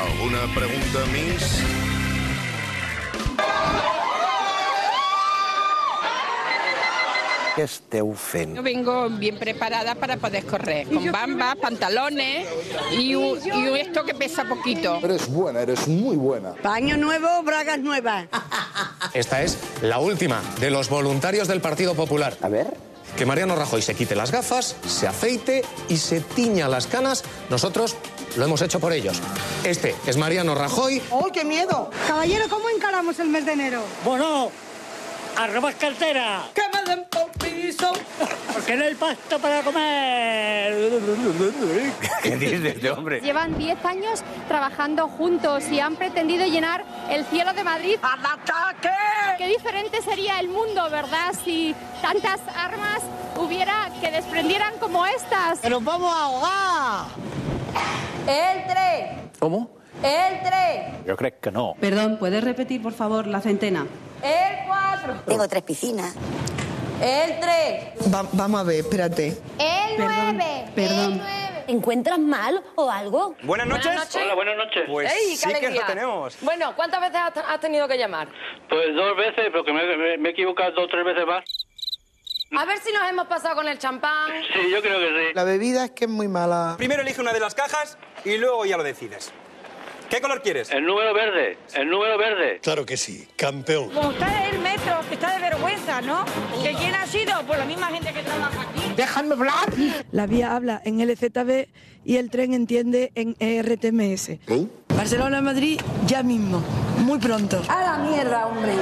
¿Alguna pregunta, Miss? Què esteu fent? Yo vengo bien preparada para poder correr, con bambas, pantalones y esto que pesa poquito. Eres buena, eres muy buena. Paño nuevo, bragas nuevas. Esta es la última de los voluntarios del Partido Popular. A ver. Que Mariano Rajoy se quite las gafas, se afeite y se tiña las canas. Nosotros lo hemos hecho por ellos. Este es Mariano Rajoy. ¡Oh, qué miedo! Caballero, ¿cómo encaramos el mes de enero? Bueno, a robar cartera. ¡Que me den por piso! Porque no hay pasto para comer. ¿Qué dice este hombre? Llevan 10 años trabajando juntos y han pretendido llenar el cielo de Madrid. ¡Al ataque! Qué diferente sería el mundo, ¿verdad? Si tantas armas hubiera que desprendieran como estas. ¡Que nos vamos a ahogar! El tren. ¿Cómo? El tren. Yo creo que no. Perdón, ¿puedes repetir, por favor, la centena? El 4. Tengo 3 piscinas. El 3. Vamos a ver, espérate. El 9. Perdón. El 9. ¿Encuentras mal o algo? Buenas noches. Hola, buenas noches. Pues ¡Ey, sí qué que alegría! lo tenemos. Bueno, ¿cuántas veces has tenido que llamar? Pues 2 veces, porque me he equivocado 2 o 3 veces más. A ver si nos hemos pasado con el champán. Sí, yo creo que sí. La bebida es que es muy mala. Primero elige una de las cajas y luego ya lo decides. ¿Qué color quieres? El número verde, el número verde. Claro que sí, campeón. Como está el metro, que está de vergüenza, ¿no? ¿Que quién ha sido? Pues la misma gente que trabaja aquí. ¡Déjame hablar! La vía habla en LZB y el tren entiende en ERTMS. Barcelona-Madrid ya mismo, muy pronto. A la mierda, hombre.